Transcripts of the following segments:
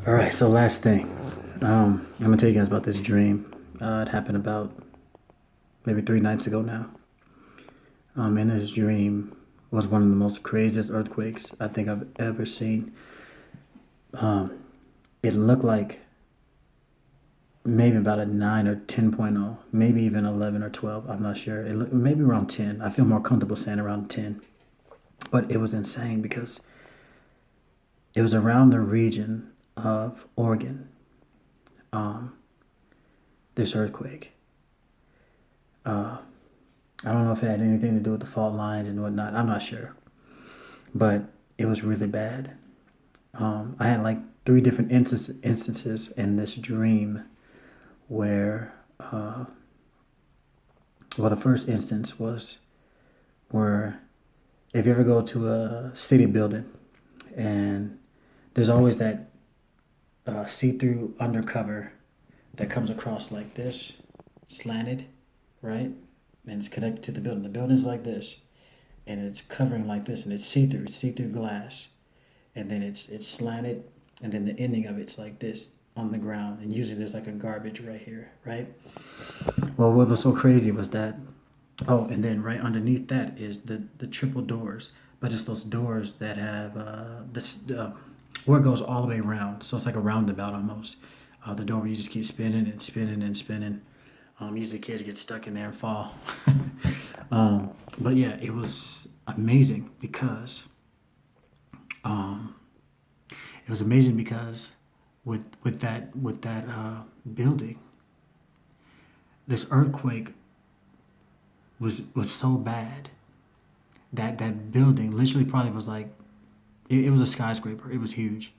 All right, so last thing. I'm gonna tell you guys about this dream. It happened about maybe 3 nights ago now. And this dream was one of the most craziest earthquakes I think I've ever seen. It looked like maybe about a 9 or 10.0, maybe even 11 or 12. I'm not sure. It looked maybe around 10. I feel more comfortable saying around 10. But it was insane because it was around the region of Oregon, this earthquake. I don't know if it had anything to do with the fault lines and whatnot. I'm not sure, but it was really bad. I had like three different instances in this dream where, well, the first instance was where if you ever go to a city building and there's always that see-through undercover that comes across like this, slanted, right? And it's connected to the building. The building's like this, and it's covering like this, and it's see-through glass, and then it's slanted, and then the ending of it's like this on the ground, and usually there's like a garbage right here, right? Well, what was so crazy was that, oh, and then right underneath that is the triple doors, but it's those doors that have this where it goes all the way around, so it's like a roundabout almost. The door where you just keep spinning and spinning and spinning. Usually kids get stuck in there and fall. But yeah, it was amazing because it was amazing because with that building, this earthquake was so bad that that building literally probably was like it was a skyscraper. It was huge,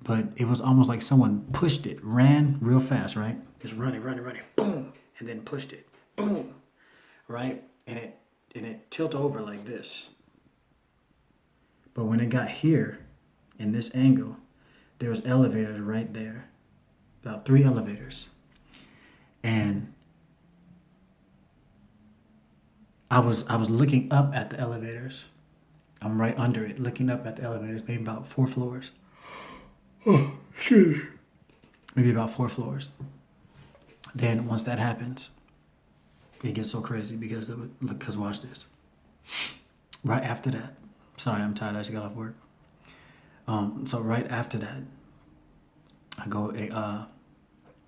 but it was almost like someone pushed it, ran real fast, right? Just running, boom, and then pushed it, boom, right? And it tilted over like this. But when it got here, in this angle, there was elevators right there, about three elevators, and I was looking up at the elevators. I'm right under it, looking up at the elevators, maybe about 4 floors. Oh, excuse me. Maybe about 4 floors. Then once that happens, it gets so crazy because look, cause watch this. Right after that, sorry, I'm tired. I just got off work. So right after that, I go. I'm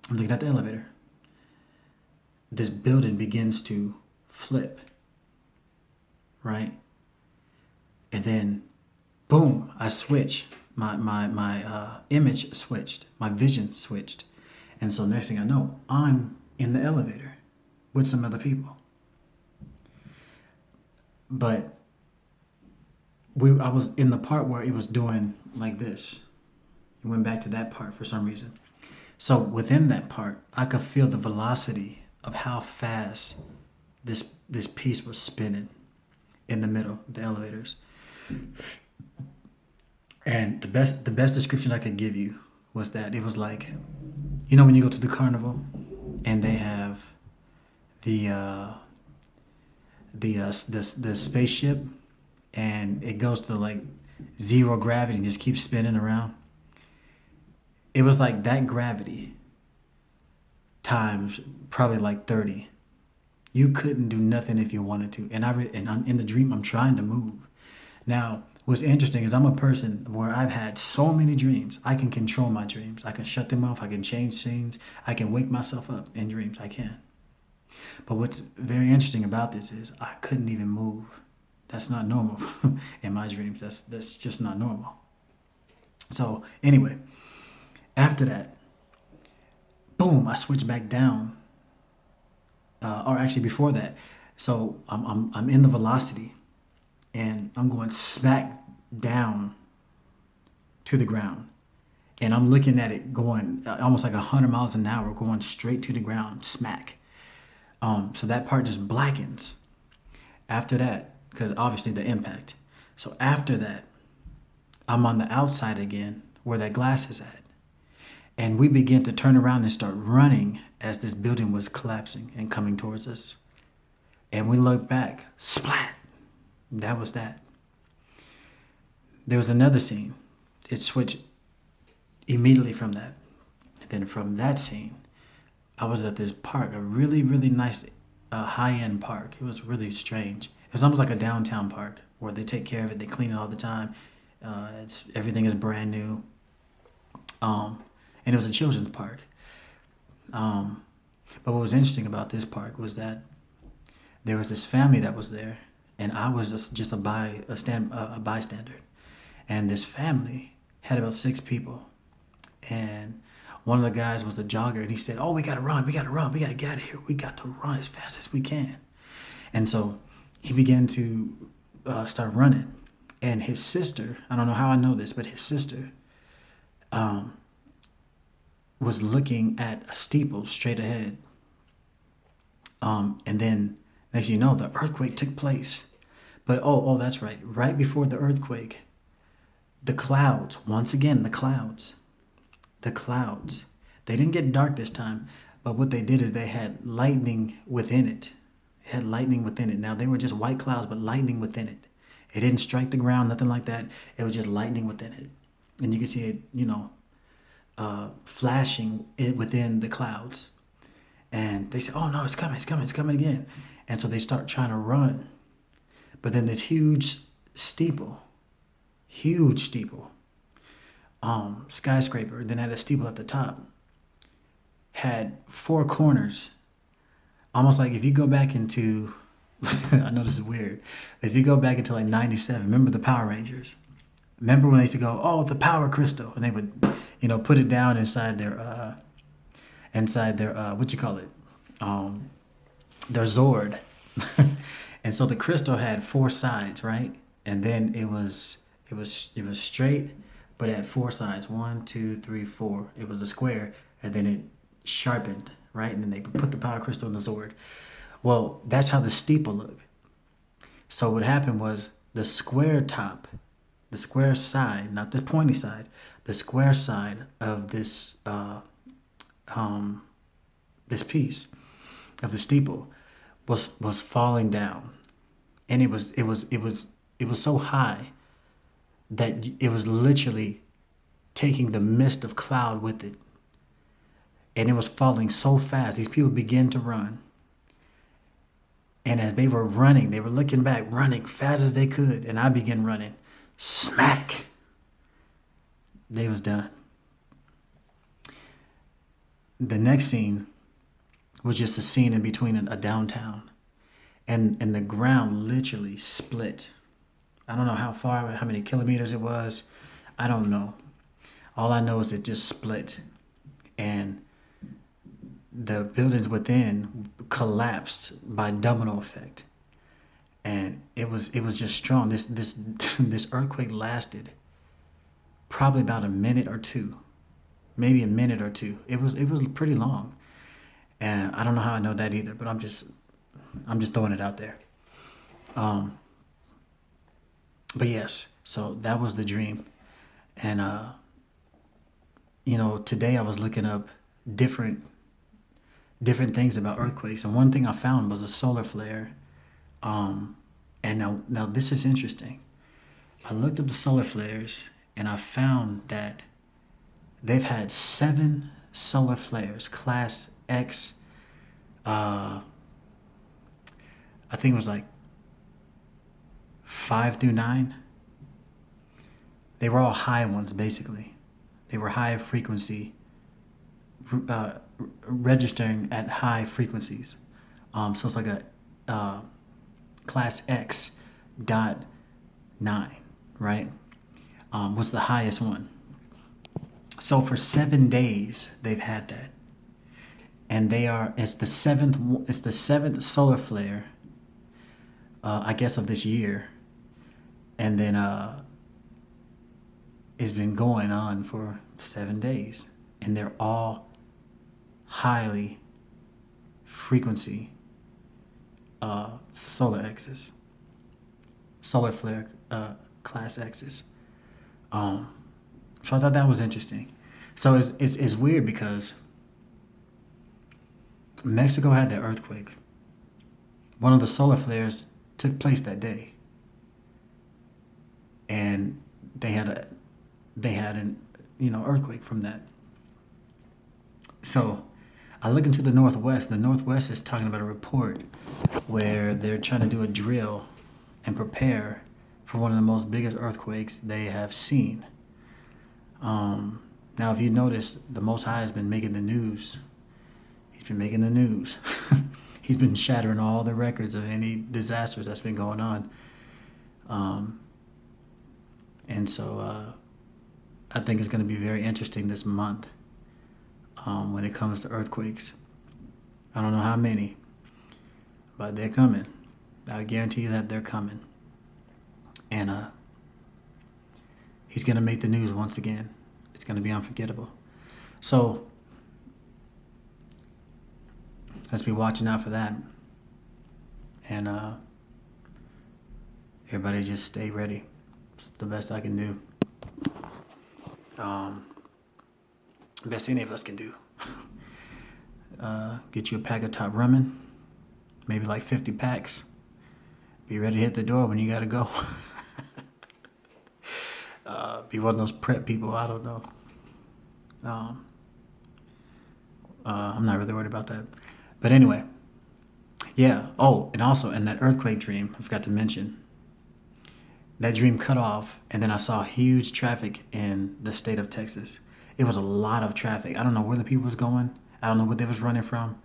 looking at the elevator. This building begins to flip, right? And then, boom! I switch. My image switched. My vision switched, and so next thing I know, I'm in the elevator with some other people. But I was in the part where it was doing like this. It went back to that part for some reason. So within that part, I could feel the velocity of how fast this piece was spinning in the middle, the elevators. And the best description I could give you was that it was like, when you go to the carnival and they have the the spaceship and it goes to like zero gravity and just keeps spinning around. It was like that gravity times probably like 30. You couldn't do nothing if you wanted to. And I'm in the dream. I'm trying to move. Now, what's interesting is I'm a person where I've had so many dreams. I can control my dreams. I can shut them off. I can change scenes. I can wake myself up in dreams. I can. But what's very interesting about this is I couldn't even move. That's not normal in my dreams. That's just not normal. So anyway, after that, boom, I switched back down. Or actually before that, so I'm in the velocity, and I'm going smack down to the ground, and I'm looking at it going almost like 100 miles an hour, going straight to the ground, smack. So that part just blackens. After that, because obviously the impact. So after that, I'm on the outside again where that glass is at. And we begin to turn around and start running as this building was collapsing and coming towards us. And we look back, splat. That was that. There was another scene. It switched immediately from that, then from that scene, I was at this park, a really, really nice high-end park. It was really strange. It was almost like a downtown park where they take care of it, they clean it all the time. It's everything is brand new. Um, and it was a children's park. Um, but what was interesting about this park was that there was this family that was there, and I was just a bystander. And this family had about 6 people, and one of the guys was a jogger, and he said, "Oh, we gotta run, we gotta run, we gotta get out of here, we got to run as fast as we can." And so he began to start running, and his sister, I don't know how I know this, but his sister um, was looking at a steeple straight ahead. And then, as you know, the earthquake took place. But oh, that's right. Right before the earthquake, the clouds, once again, the clouds, they didn't get dark this time, but what they did is they had lightning within it. It had lightning within it. Now, they were just white clouds, but lightning within it. It didn't strike the ground, nothing like that. It was just lightning within it. And you could see it, flashing it within the clouds. And they said, "Oh no, it's coming, it's coming, it's coming again." And so they start trying to run. But then this huge steeple, skyscraper, then had a steeple at the top, had 4 corners. Almost like if you go back into, I know this is weird, if you go back into like 97, remember the Power Rangers? Remember when they used to go, "Oh, the power crystal," and they would, put it down inside their what you call it, um, their Zord. And so the crystal had 4 sides, right? And then it was straight, but it had 4 sides. One, two, three, four. It was a square, and then it sharpened, right? And then they put the power crystal in the Zord. Well, that's how the steeple looked. So what happened was the square top, the square side, not the pointy side, the square side of this piece of the steeple was falling down, and it was so high that it was literally taking the mist of cloud with it, and it was falling so fast. These people began to run, and as they were running, they were looking back, running fast as they could, and I began running. Smack! They was done. The next scene was just a scene in between a downtown, and the ground literally split. I don't know how far, how many kilometers it was. I don't know. All I know is it just split, and the buildings within collapsed by domino effect, and it was just strong. This earthquake lasted probably about a minute or two, maybe a minute or two. It was pretty long, and I don't know how I know that either. But I'm just throwing it out there. Um, but yes, so that was the dream, and today I was looking up different different things about earthquakes, and one thing I found was a solar flare. Um, and now this is interesting. I looked up the solar flares, and I found that they've had 7 solar flares, class X. Uh, I think it was like 5 through 9. They were all high ones, basically. They were high frequency, uh, registering at high frequencies. So it's like a class X dot 9, right? Was the highest one. So for 7 days they've had that, and it's the seventh solar flare, I guess, of this year, and then it's been going on for 7 days, and they're all highly frequency solar X's, solar flare class X's. So I thought that was interesting. So it's weird because Mexico had their earthquake. One of the solar flares took place that day, and they had earthquake from that. So I look into the Northwest. The Northwest is talking about a report where they're trying to do a drill and prepare for one of the most biggest earthquakes they have seen. Now, if you notice, the Most High has been making the news. He's been making the news. He's been shattering all the records of any disasters that's been going on. And so I think it's going to be very interesting this month when it comes to earthquakes. I don't know how many, but they're coming. I guarantee you that they're coming. And he's going to make the news once again. It's going to be unforgettable. So let's be watching out for that. And everybody just stay ready. It's the best I can do. Best any of us can do. Get you a pack of top ramen, maybe like 50 packs. Be ready to hit the door when you gotta go. Be one of those prep people. I don't know. I'm not really worried about that. But anyway, yeah. Oh, and also in that earthquake dream, I forgot to mention, that dream cut off, and then I saw huge traffic in the state of Texas. It was a lot of traffic. I don't know where the people was going. I don't know what they was running from.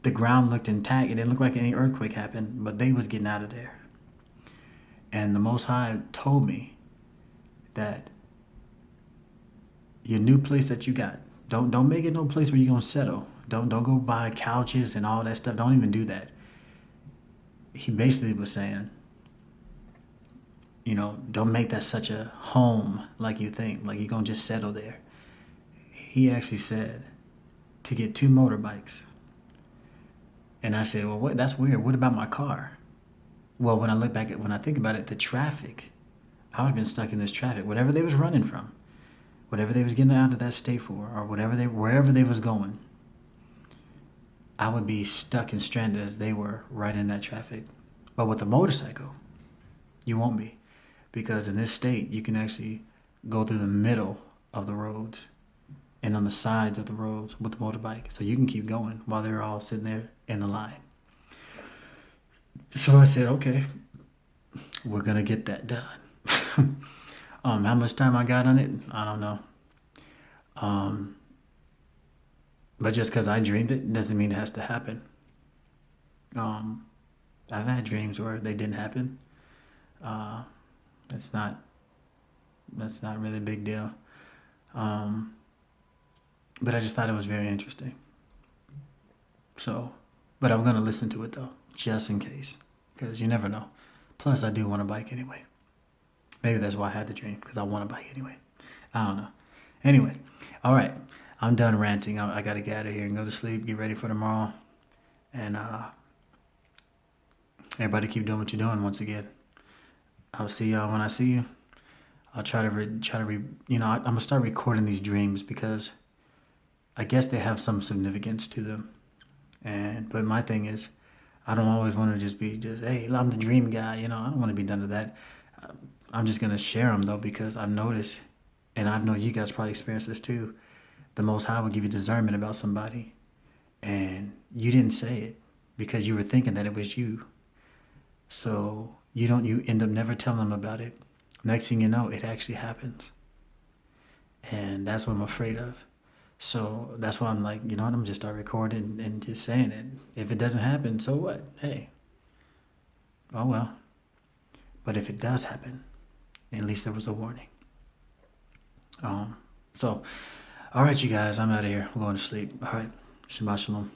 The ground looked intact. It didn't look like any earthquake happened, but they was getting out of there. And the Most High told me that your new place that you got, don't make it no place where you're gonna settle. Don't go buy couches and all that stuff. Don't even do that. He basically was saying, don't make that such a home like you think, like you're gonna just settle there. He actually said to get 2 motorbikes. And I said, well, that's weird. What about my car? Well, when I think about it, the traffic, I would have been stuck in this traffic. Whatever they was running from, whatever they was getting out of that state for, or wherever they was going, I would be stuck and stranded as they were right in that traffic. But with a motorcycle, you won't be. Because in this state, you can actually go through the middle of the roads and on the sides of the roads with the motorbike. So you can keep going while they're all sitting there in the line. So I said, okay, we're going to get that done. How much time I got on it, I don't know. But just because I dreamed it doesn't mean it has to happen. I've had dreams where they didn't happen. That's not really a big deal. But I just thought it was very interesting. So, but I'm going to listen to it though, just in case, because you never know. Plus, I do want a bike anyway. Maybe that's why I had the dream, because I want a bike anyway. I don't know. Anyway, all right. I'm done ranting. I got to get out of here and go to sleep, get ready for tomorrow. And everybody keep doing what you're doing once again. I'll see y'all when I see you. I'll try to I'm going to start recording these dreams because I guess they have some significance to them. But my thing is, I don't always want to just be hey, I'm the dream guy. I don't want to be done to that. I'm just going to share them though, because I've noticed, and I know you guys probably experienced this too, the Most High will give you discernment about somebody, and you didn't say it because you were thinking that it was you. So you end up never telling them about it. Next thing you know, it actually happens. And that's what I'm afraid of. So that's why I'm like, I'm going to just start recording and just saying it. If it doesn't happen, so what? Hey. Oh well. But if it does happen, at least there was a warning. So, all right, you guys, I'm out of here. I'm going to sleep. All right. Shabbat shalom.